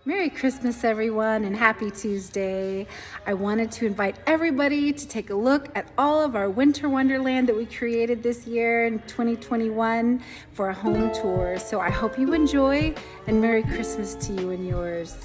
Merry Christmas, everyone, and happy Tuesday. I wanted to invite everybody to take a look at all of our winter wonderland that we created this year in 2021 for a home tour. So I hope you enjoy, and Merry Christmas to you and yours.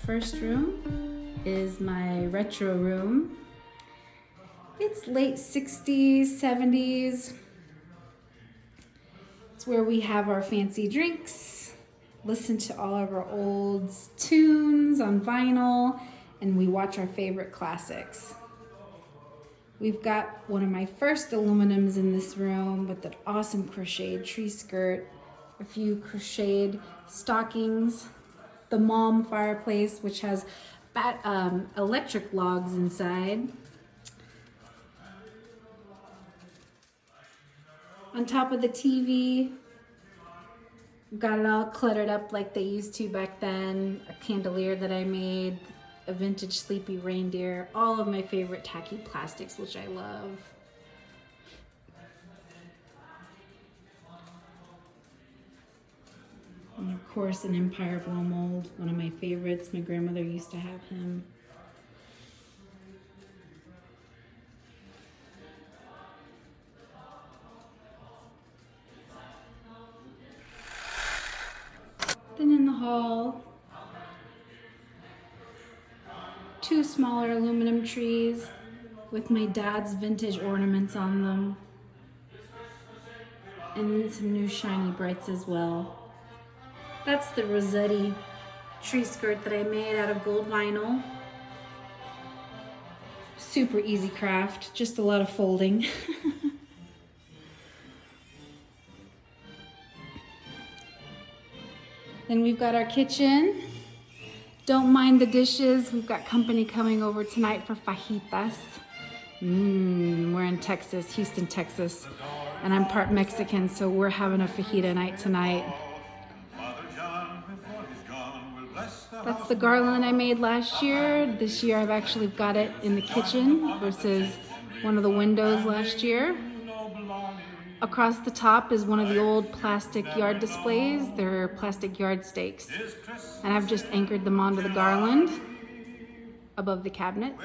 First room is my retro room. It's late 60s, 70s. It's where we have our fancy drinks, listen to all of our old tunes on vinyl, and we watch our favorite classics. We've got one of my first aluminums in this room with an awesome crocheted tree skirt, a few crocheted stockings, the mom fireplace, which has electric logs inside. On top of the TV, got it all cluttered up like they used to back then. A chandelier that I made, a vintage sleepy reindeer, all of my favorite tacky plastics, which I love. And of course, an Empire blow mold, one of my favorites. My grandmother used to have him. Then in the hall, two smaller aluminum trees with my dad's vintage ornaments on them. And then some new shiny brights as well. That's the Rossetti tree skirt that I made out of gold vinyl. Super easy craft, just a lot of folding. Then we've got our kitchen. Don't mind the dishes. We've got company coming over tonight for fajitas. We're in Texas, Houston, Texas. And I'm part Mexican, so we're having a fajita night tonight. That's the garland I made last year. This year I've actually got it in the kitchen versus one of the windows last year. Across the top is one of the old plastic yard displays. They're plastic yard stakes. And I've just anchored them onto the garland above the cabinets.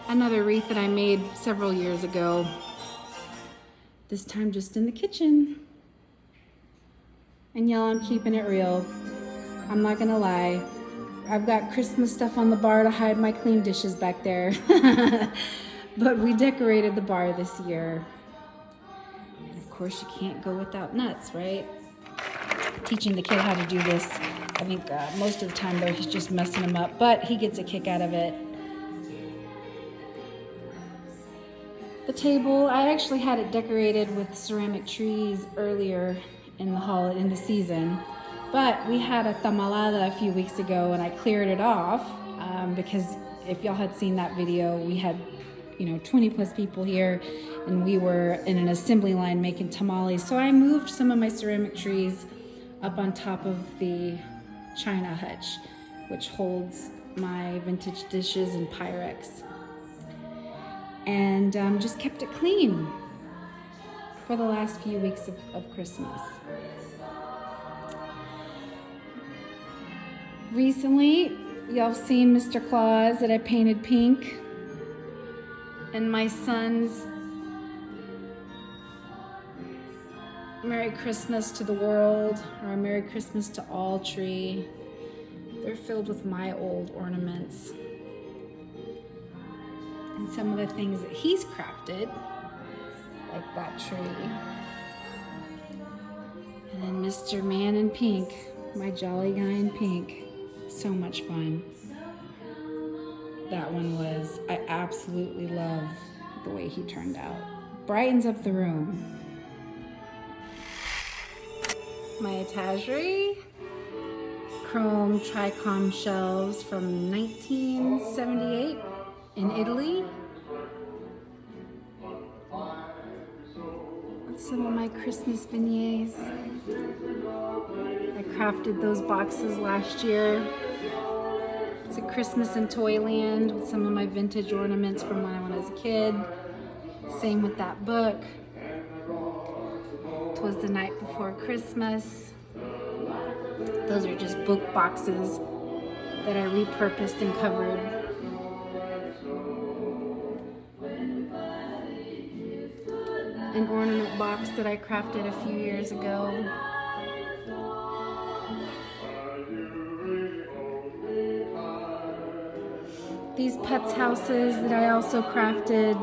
Another wreath that I made several years ago. This time just in the kitchen. And y'all, I'm keeping it real. I'm not gonna lie. I've got Christmas stuff on the bar to hide my clean dishes back there. But we decorated the bar this year. And of course you can't go without nuts, right? Teaching the kid how to do this. I think most of the time though, he's just messing them up, but he gets a kick out of it. The table, I actually had it decorated with ceramic trees earlier in the season, but we had a tamalada a few weeks ago and I cleared it off because if y'all had seen that video, we had 20 plus people here and we were in an assembly line making tamales. So I moved some of my ceramic trees up on top of the china hutch, which holds my vintage dishes and Pyrex, and just kept it clean for the last few weeks of Christmas. Recently, y'all seen Mr. Claus that I painted pink, and my son's Merry Christmas to the World, or Merry Christmas to All tree. They're filled with my old ornaments and some of the things that he's crafted, like that tree. And then Mr. Man in Pink, my jolly guy in pink. So much fun. That one was, I absolutely love the way he turned out. Brightens up the room. my etagerie. Chrome tricom shelves from 1978 in Italy. Some of my Christmas beignets. I crafted those boxes last year. It's a Christmas in Toyland with some of my vintage ornaments from when I was a kid. Same with that book. 'Twas the Night Before Christmas. Those are just book boxes that I repurposed and covered. An ornament box that I crafted a few years ago. These pets houses that I also crafted.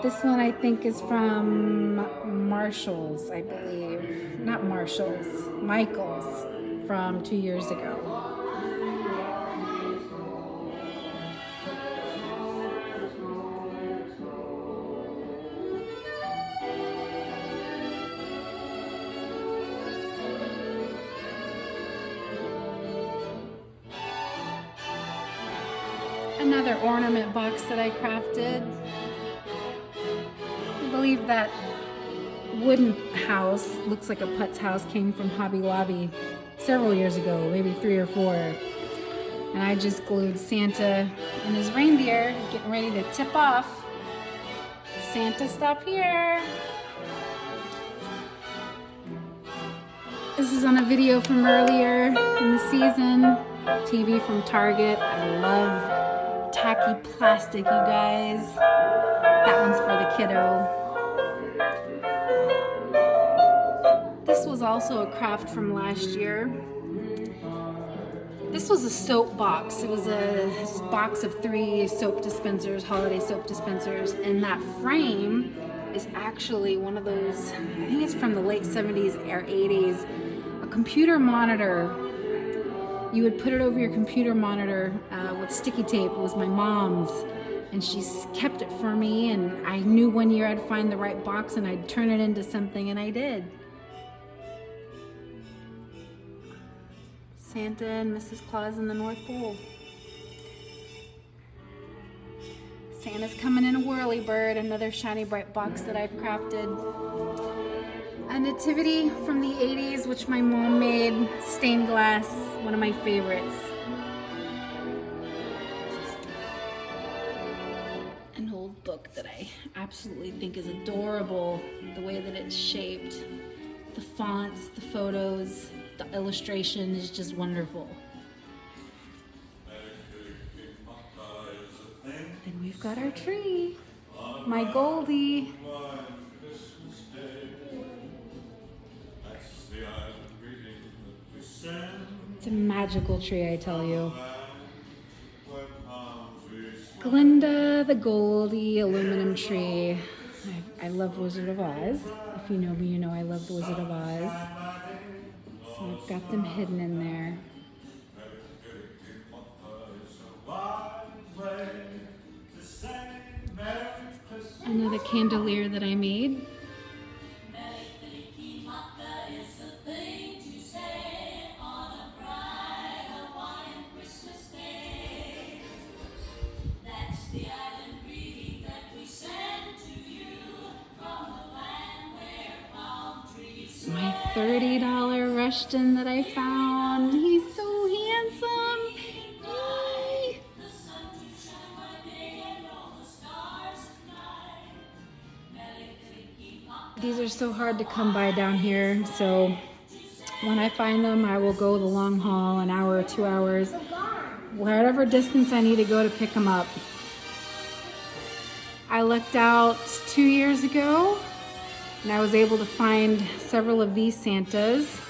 This one I think is from Marshall's, I believe. Not Marshall's, Michael's from 2 years ago. Another ornament box that I crafted. I believe that wooden house, looks like a putz house, came from Hobby Lobby several years ago, maybe 3 or 4. And I just glued Santa and his reindeer getting ready to tip off. Santa, stop here. This is on a video from earlier in the season. TV from Target. I love tacky plastic, you guys. That one's for the kiddo. This was also a craft from last year. This was a soap box. It was a box of 3 soap dispensers, holiday soap dispensers, and that frame is actually one of those, I think it's from the late 70s or 80s, a computer monitor. You would put it over your computer monitor with sticky tape. It was my mom's, and she's kept it for me, and I knew one year I'd find the right box and I'd turn it into something, and I did. Santa and Mrs. Claus in the North Pole. Santa's coming in a whirly bird, another shiny bright box that I've crafted. A nativity from the 80s, which my mom made, stained glass, one of my favorites. An old book that I absolutely think is adorable, the way that it's shaped. The fonts, the photos, the illustration is just wonderful. And we've got our tree, my Goldie. It's a magical tree, I tell you. Glinda the Goldie aluminum tree. I love Wizard of Oz. If you know me, you know I love the Wizard of Oz. So I've got them hidden in there. Another chandelier that I made. My $30 Rushton that I found. He's so handsome. Yay. These are so hard to come by down here, so when I find them, I will go the long haul, an hour or 2 hours, whatever distance I need to go to pick them up. I looked out 2 years ago, and I was able to find several of these Santas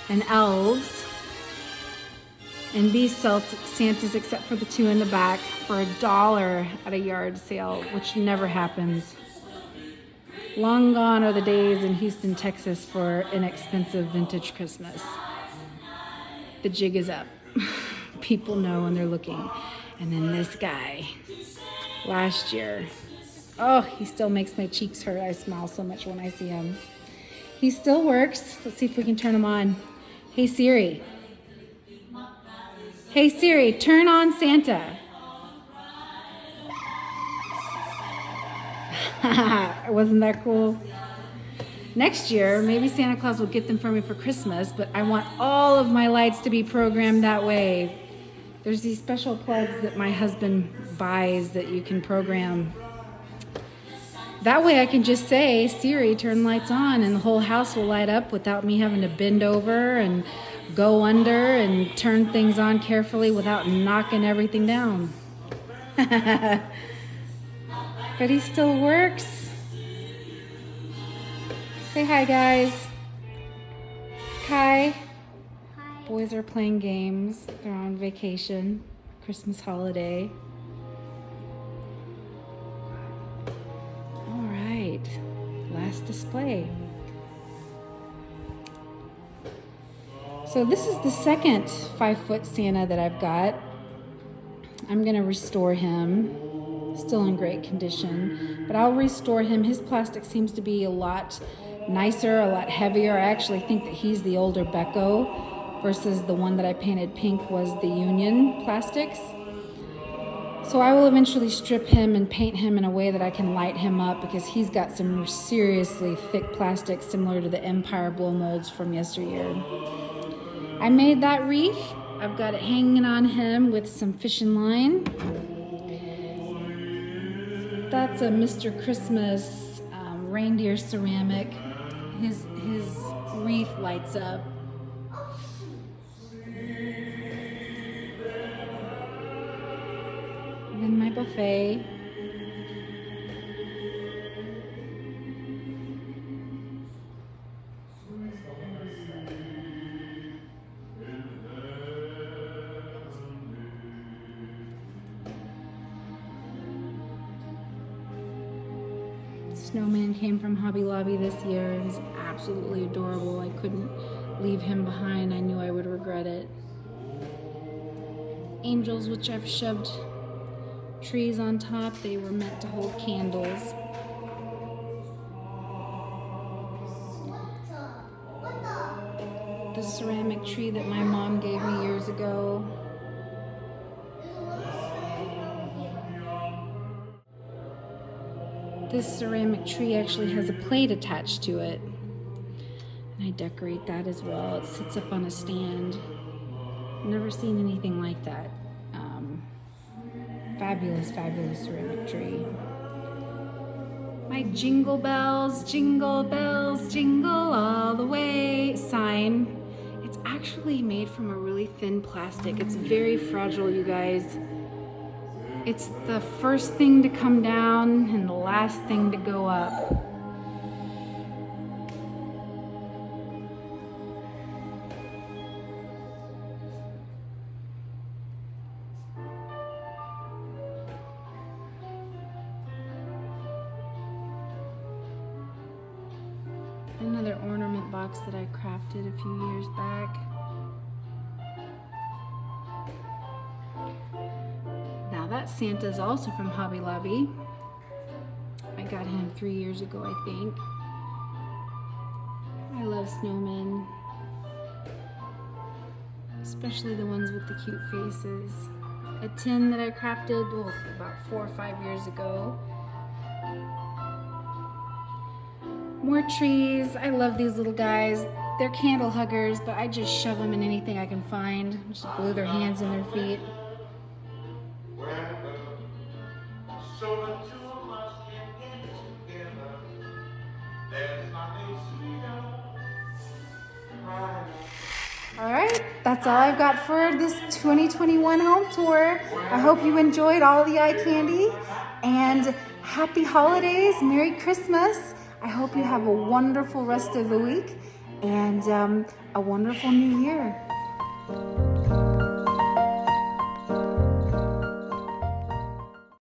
and elves. And these Santas, except for the 2 in the back, for $1 at a yard sale, which never happens. Long gone are the days in Houston, Texas for inexpensive vintage Christmas. The jig is up. People know and they're looking. And then this guy, last year, oh, he still makes my cheeks hurt. I smile so much when I see him. He still works. Let's see if we can turn him on. Hey Siri. Hey Siri, turn on Santa. Wasn't that cool? Next year, maybe Santa Claus will get them for me for Christmas, but I want all of my lights to be programmed that way. There's these special plugs that my husband buys that you can program. That way I can just say, Siri, turn lights on, and the whole house will light up without me having to bend over and go under and turn things on carefully without knocking everything down. But he still works. Say hi, guys. Kai. Hi. Boys are playing games. They're on vacation. Christmas holiday. All right. Last display. So this is the second 5-foot Santa that I've got. I'm gonna restore him. Still in great condition, but I'll restore him. His plastic seems to be a lot nicer, a lot heavier. I actually think that he's the older Becco versus the one that I painted pink was the Union plastics. So I will eventually strip him and paint him in a way that I can light him up, because he's got some seriously thick plastic similar to the Empire blow molds from yesteryear. I made that wreath. I've got it hanging on him with some fishing line. That's a Mr. Christmas reindeer ceramic. His wreath lights up. And then my buffet. Snowman came from Hobby Lobby this year. He's absolutely adorable. I couldn't leave him behind. I knew I would regret it. Angels, which I've shoved trees on top. They were meant to hold candles. The ceramic tree that my mom gave me years ago. This ceramic tree actually has a plate attached to it. And I decorate that as well. It sits up on a stand. Never seen anything like that. Fabulous, fabulous ceramic tree. My jingle bells, jingle all the way sign. It's actually made from a really thin plastic. It's very fragile, you guys. It's the first thing to come down and the last thing to go up. Another ornament box that I crafted a few years back. Now that Santa is also from Hobby Lobby. I got him 3 years ago, I think. I love snowmen, especially the ones with the cute faces. A tin that I crafted about 4 or 5 years ago. More trees. I love these little guys. They're candle huggers, but I just shove them in anything I can find. Just glue their hands and their feet. All right, that's all I've got for this 2021 home tour. I hope you enjoyed all the eye candy, and happy holidays, Merry Christmas. I hope you have a wonderful rest of the week and a wonderful new year.